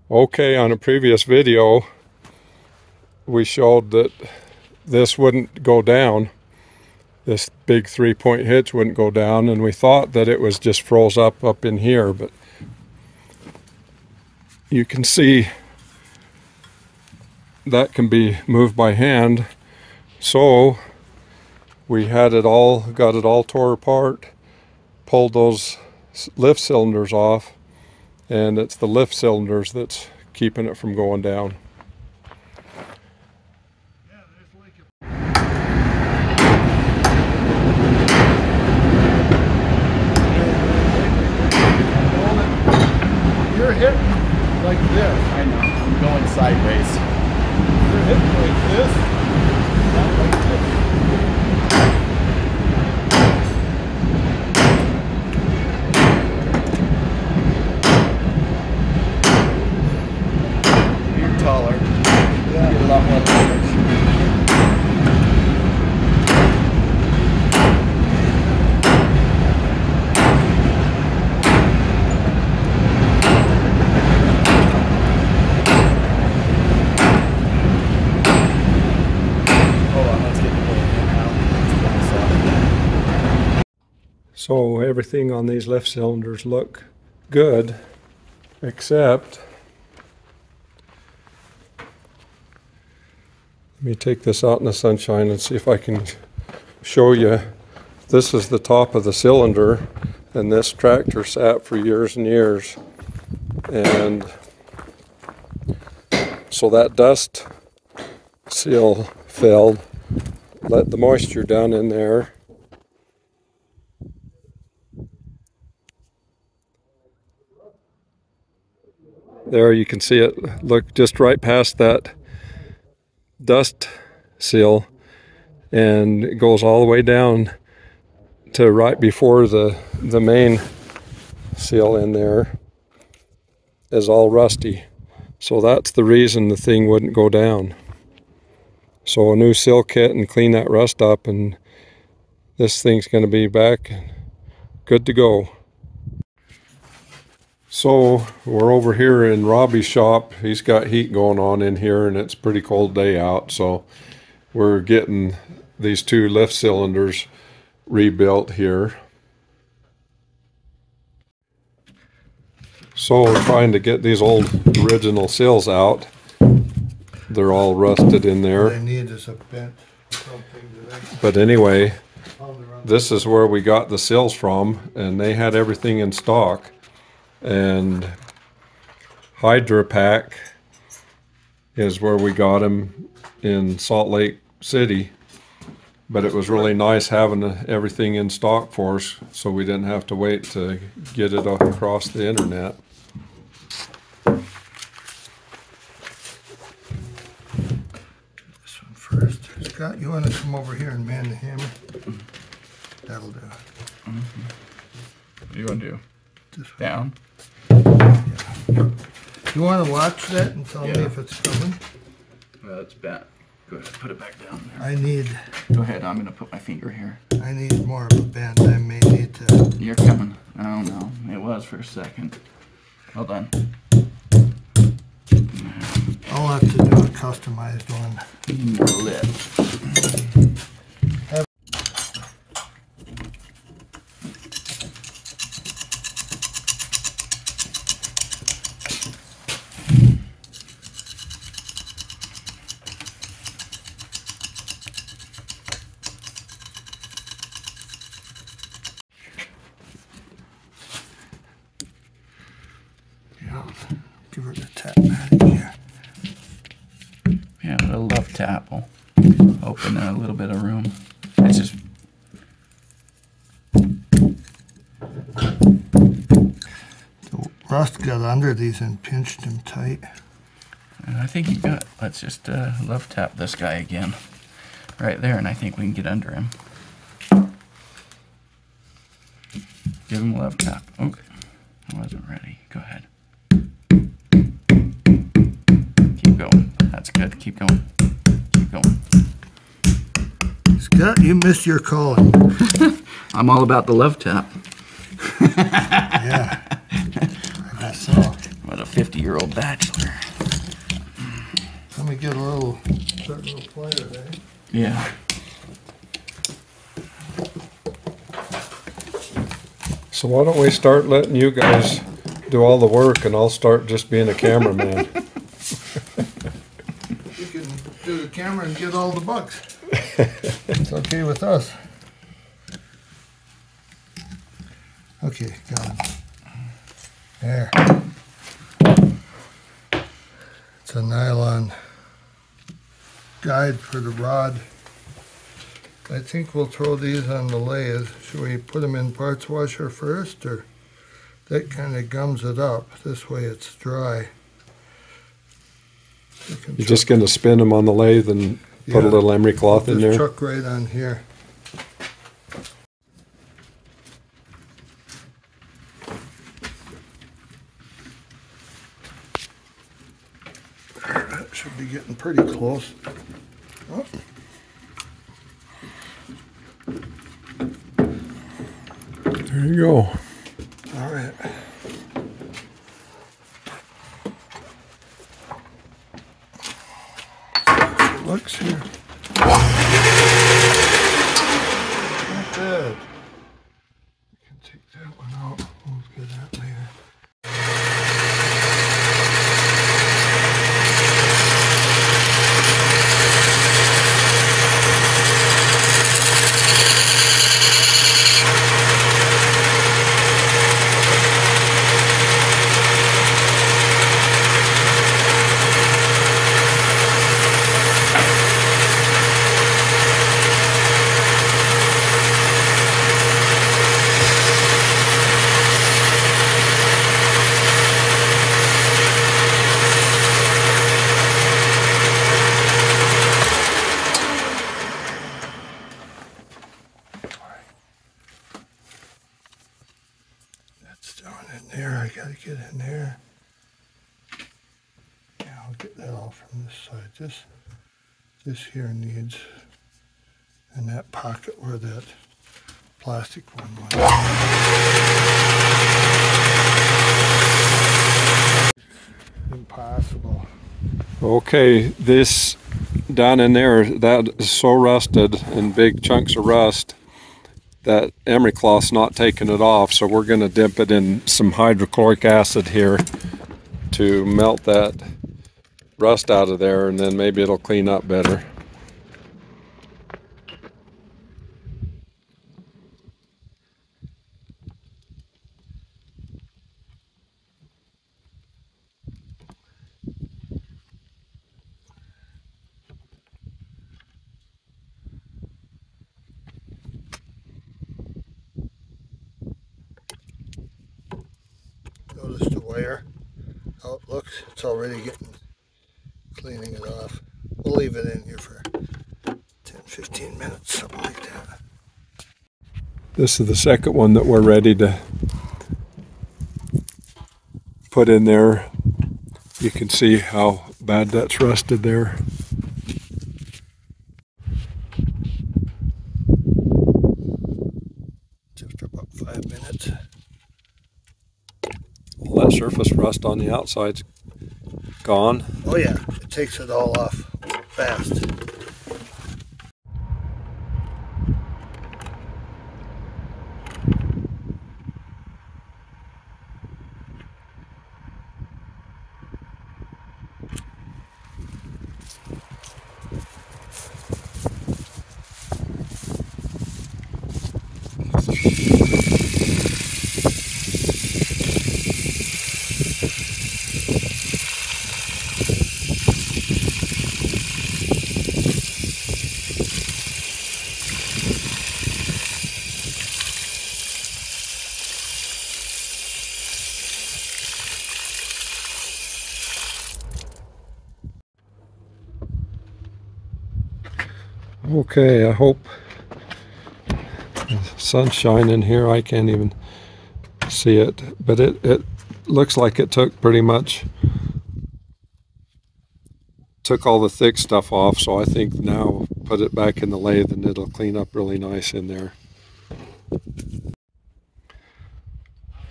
Okay, on a previous video, we showed that this wouldn't go down. This big 3-point hitch wouldn't go down, and we thought that it was just froze up in here, but you can see that can be moved by hand. So we got it all tore apart, pulled those lift cylinders off, and it's the lift cylinders that's keeping it from going down. You're hitting like this. I know, I'm going sideways. You're hitting like this, not like this. You're taller. Yeah. You get a lot more leverage. So everything on these lift cylinders look good, except, let me take this out in the sunshine and see if I can show you. This is the top of the cylinder, and this tractor sat for years and years. And so that dust seal filled, let the moisture down in there. There you can see it, look just right past that dust seal, and it goes all the way down to right before the main seal in there is all rusty. So that's the reason the thing wouldn't go down. So a new seal kit and clean that rust up, and this thing's going to be back good to go. So we're over here in Robbie's shop. He's got heat going on in here, and it's a pretty cold day out. So we're getting these two lift cylinders rebuilt here. So we're trying to get these old original seals out. They're all rusted in there. What they need is a bent something. But anyway, this is where we got the seals from, and they had everything in stock. And Hydra-Pac is where we got them in Salt Lake City, but it was really nice having everything in stock for us, so we didn't have to wait to get it across the internet. This one first. Scott, you want to come over here and man the hammer? That'll do. What do you want to do? This one. Down? Yeah. You want to watch that and tell me if it's coming? Well, it's bent. Go ahead, put it back down there. I need Go ahead, I'm going to put my finger here. more of a bend. I may need to. You're coming. I don't know. It was for a second. Hold on. I'll have to do a customized one. Lip. Give her the tap out here. Yeah, a love tap will open a little bit of room. It's just The rust got under these and pinched them tight. I think you got. Let's just love tap this guy again, right there, and I think we can get under him. Give him a love tap. Okay, I wasn't ready. Go ahead. Keep going. That's good. Keep going. Keep going. Scott, you missed your calling. I'm all about the love tap. Yeah. I guess so. What a 50-year-old bachelor. Let me get a little plier there. Yeah. So why don't we start letting you guys do all the work and I'll start just being a cameraman. You can do the camera and get all the bugs. It's okay with us. Okay, got it. There. It's a nylon guide for the rod. I think we'll throw these on the lathe. Should we put them in parts washer first, or that kind of gums it up? This way it's dry. You're just going to spin them on the lathe and put a little emery cloth in there? Just chuck right on here. That should be getting pretty close. Oh. There you go. All right. It looks here. Not bad. We can take that one out. We'll get that later. I gotta get in there. Yeah, I'll get that all from this side. This here needs in that pocket where that plastic one was. Impossible. Okay, this down in there, that is so rusted and big chunks of rust that emery cloth's not taking it off, so we're going to dip it in some hydrochloric acid here to melt that rust out of there, and then maybe it'll clean up better. Notice the wire, how it looks. It's already cleaning it off. We'll leave it in here for 10-15 minutes, something like that. This is the second one that we're ready to put in there. You can see how bad that's rusted there. Just about 5 minutes. All that surface rust on the outside's gone. Oh yeah, it takes it all off fast. Okay, I hope the sun's shining here. I can't even see it, but it looks like it took all the thick stuff off, so I think now put it back in the lathe and it'll clean up really nice in there.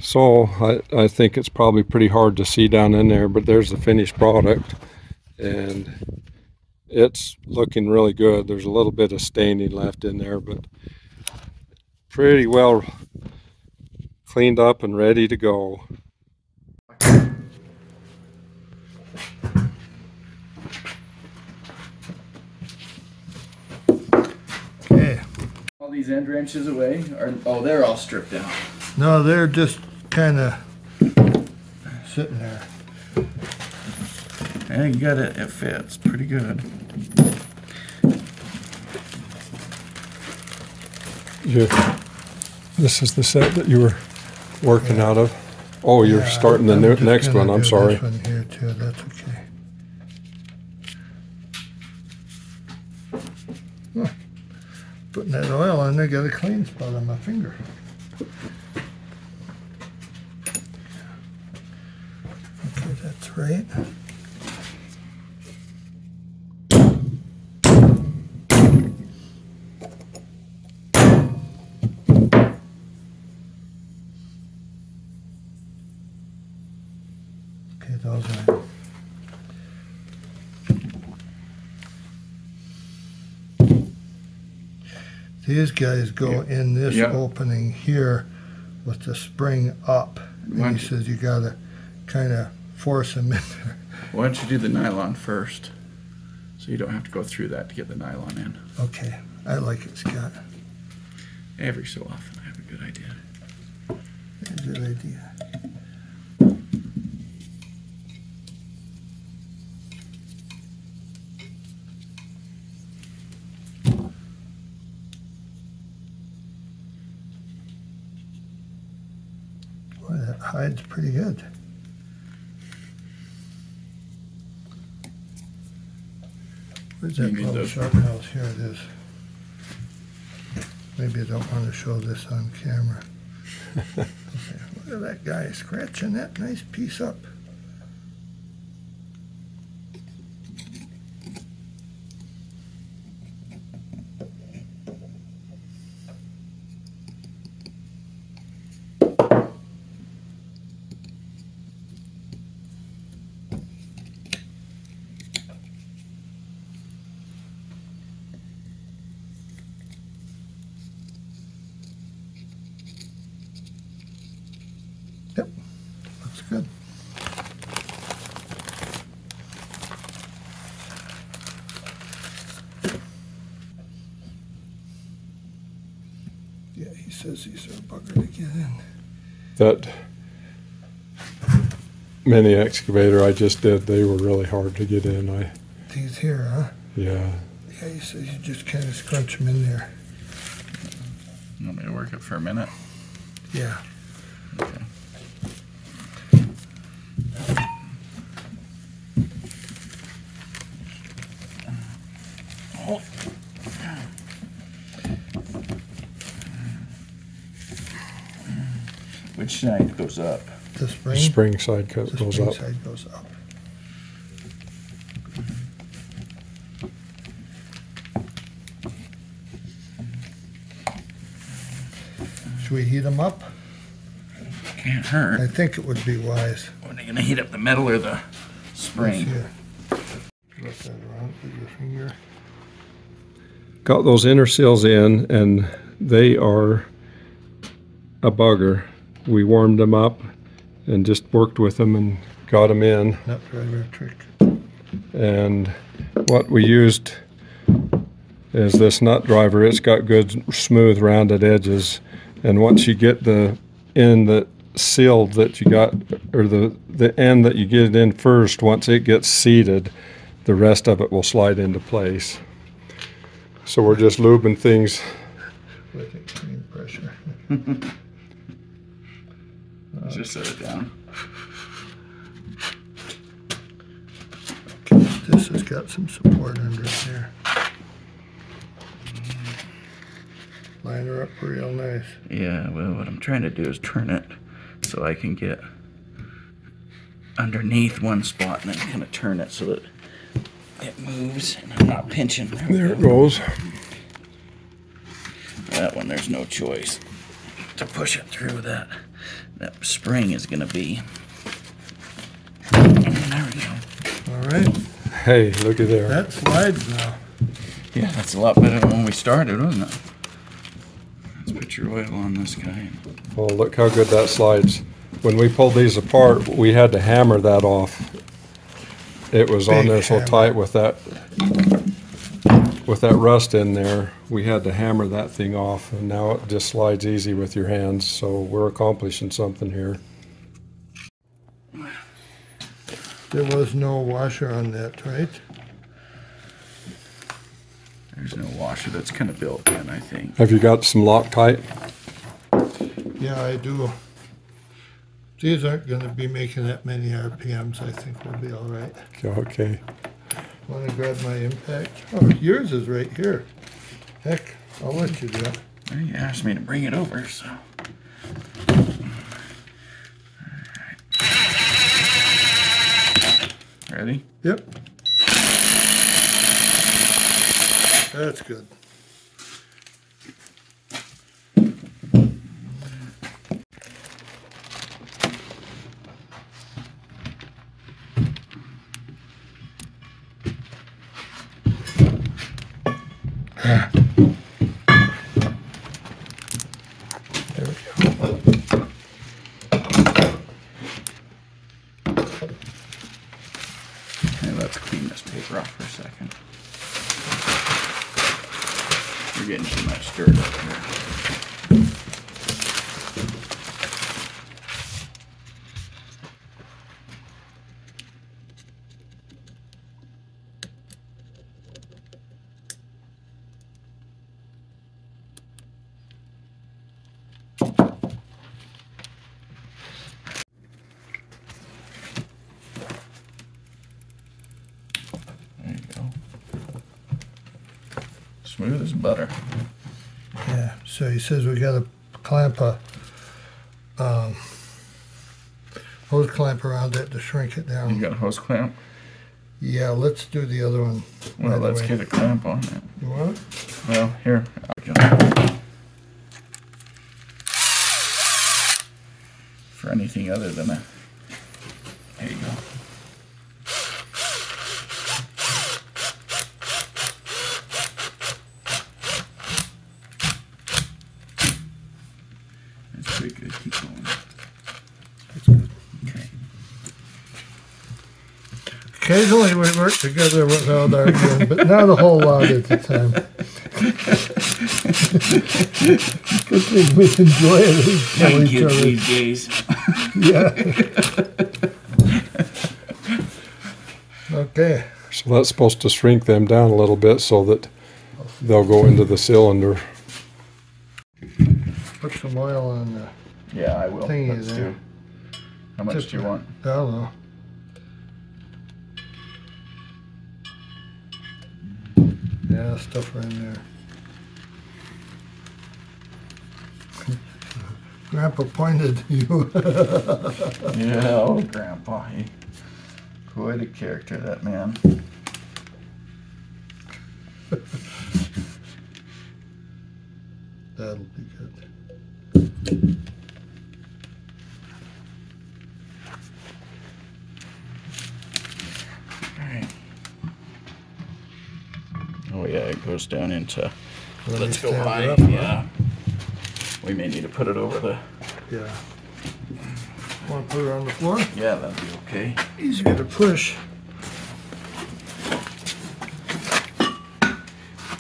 So I think it's probably pretty hard to see down in there, but there's the finished product, and it's looking really good. There's a little bit of staining left in there, but pretty well cleaned up and ready to go. Okay. All these end wrenches away? Oh, they're all stripped out. No, they're just kind of sitting there. Yeah, you got it. It fits pretty good. This is the set that you were working out of. Oh, you're starting the next one. I'm sorry. This one here too. That's okay. Huh. Putting that oil on there, got a clean spot on my finger. Okay, that's right. Okay, those are. These guys go in this opening here with the spring up. And he says you gotta kind of force them in there. Why don't you do the nylon first, so you don't have to go through that to get the nylon in. Okay, I like it, Scott. Every so often, I have a good idea. Good idea. Boy, that hides pretty good. Where's that little sharp nose? Here it is. Maybe I don't want to show this on camera. Okay, look at that guy scratching that nice piece up. Yep, looks good. Yeah, he says these are a bugger to get in. That mini excavator I just did, they were really hard to get in. These here, huh? Yeah. Yeah, he says you just kind of scrunch them in there. You want me to work it for a minute? Yeah. Okay. Which side goes up? The spring? The spring side The goes spring up. side goes up. Should we heat them up? Can't hurt. I think it would be wise. When are you gonna heat up the metal or the spring? Here. Flip that around with your finger. Got those inner seals in, and they are a bugger. We warmed them up and just worked with them and got them in. Nut driver trick. And what we used is this nut driver. It's got good smooth rounded edges, and once you get the end that sealed that you got, or the end that you get it in first, once it gets seated, the rest of it will slide into place. So we're just lubing things. With extreme pressure. Just set it down. Okay, this has got some support under it there. Line her up real nice. Yeah, well, what I'm trying to do is turn it so I can get underneath one spot and then kind of turn it so that it moves and I'm not pinching. There it goes. That one, there's no choice to push it through that. that spring is gonna be. There we go. All right, Hey, looky there. that slides now. Yeah, that's a lot better than when we started, wasn't it? Let's put your oil on this guy. Oh, look how good that slides. When we pulled these apart, we had to hammer that off. It was on Big there so hammer. tight with that rust in there. We had to hammer that thing off, and now it just slides easy with your hands. So we're accomplishing something here. There was no washer on that, right? There's no washer that's kind of built in, I think. Have you got some Loctite? Yeah, I do. These aren't going to be making that many RPMs. I think we'll be all right. Okay. Want to grab my impact? Oh, yours is right here. Heck, I'll let you do it. Well, you asked me to bring it over, so. Ready? Yep. That's good. There we go. Hey, let's clean this paper off for a second. You're getting too much dirt up here. There you go. Smooth as butter. Yeah, so he says we got to clamp a hose clamp around it to shrink it You down. got a hose clamp? Yeah, let's do the other one. Well, right let's away. get a clamp on it. You want it? Well, here. I can. For anything other than a. There you go. That's pretty good. Keep going. Okay. Occasionally we work together without arguing, but not a whole lot at the time. Good thing we enjoy it. We tell each Kids other. these days. Yeah. Okay. So that's supposed to shrink them down a little bit so that they'll go into the cylinder. Put some oil on the, Yeah, I will. Thingy Let's there. do. How much do you want? I don't know. Yeah, stuff her in there. Grandpa pointed to you. Yeah, oh, Grandpa. He, quite a character, that man. That'll be good. Alright. Oh, yeah, it goes down into. Let me Let's go stand high. it up, huh? Yeah. We may need to put it over the. Yeah. Want to put her on the floor? Yeah, that'd be okay. Easier to push.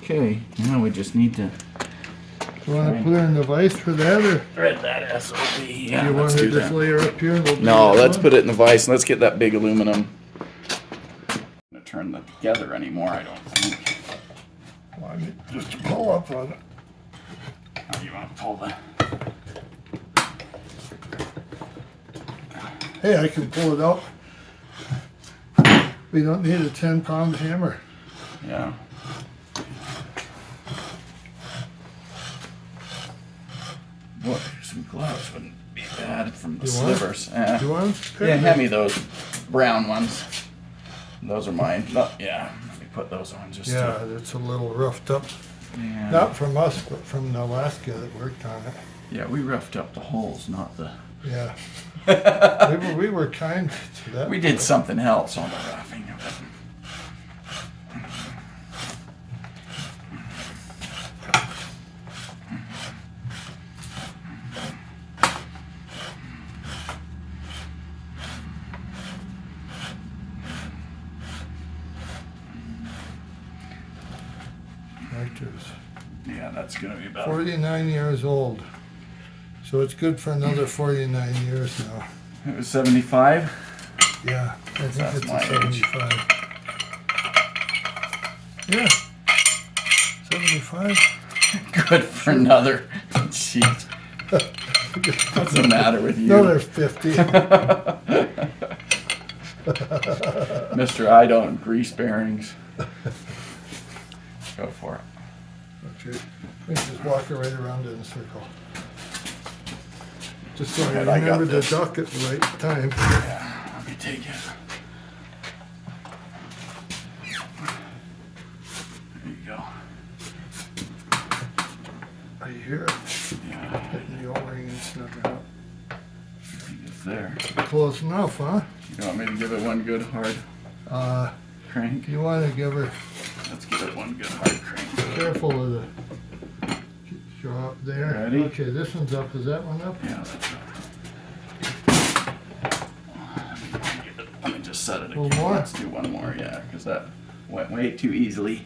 Okay, now we just need to You want to put her in the vise for that, or thread that SOB. Yeah, you want let's to do just that. lay her up here? And we'll do No, that let's one? put it in the vise. Let's get that big aluminum. Gonna turn that together anymore, I don't think. Well, I mean, just pull up on it. Oh, you want to pull the. Hey, I can pull it out. We don't need a 10-pound hammer. Yeah. Boy, some gloves wouldn't be bad from the You want? slivers. Do you want? Yeah, hand me those brown ones. Those are mine. No, yeah, let me put those on just Yeah, to. it's a little roughed up. Yeah. Not from us, but from Alaska that worked on it. Yeah, we roughed up the holes, not the Yeah. we were kind to that. We did something else on the roughing. Tractors. Yeah, that's gonna be about 49 years old. So it's good for another 49 years now. It was 75. Yeah, I think That's it's my a 75. Yeah. 75. Good for another. Jeez. What's the matter with you? Another 50. Mr. I don't grease bearings. Go for it. Okay. We can just walk it right around in a circle. Just so I Alright, I got remember to this. duck at the right time. Yeah, let me take it. There you go. I hear it Yeah, hitting the O-ring and snugging up. it's there. Close enough, huh? You want me to give it one good hard crank? You want to give her Let's give it one good hard crank. careful of the jaw there. Ready? Okay, this one's up. Is that one up? Yeah, that's up. Let me just set it One again. more? Let's do one more, yeah, because that went way too easily.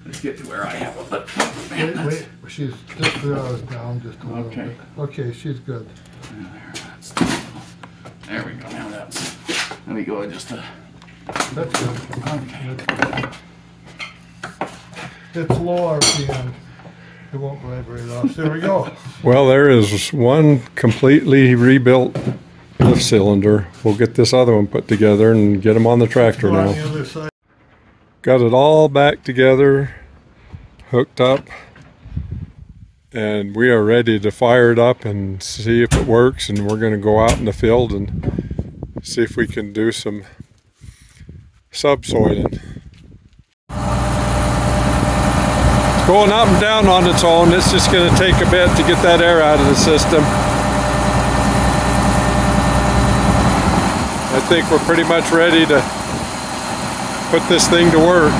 Let's get to where I have it. Wait, she's just throws down just a little Okay. bit. Okay, she's good. There we go. Now that's. Let me go just a. That's good. Okay. It's low RPM. It won't vibrate off. There we go. Well, there is one completely rebuilt lift cylinder. We'll get this other one put together and get them on the tractor Go on now. the other side. Got it all back together, hooked up, and we are ready to fire it up and see if it works. And we're going to go out in the field and see if we can do some subsoiling. It's going up and down on its own. It's just going to take a bit to get that air out of the system. I think we're pretty much ready to put this thing to work.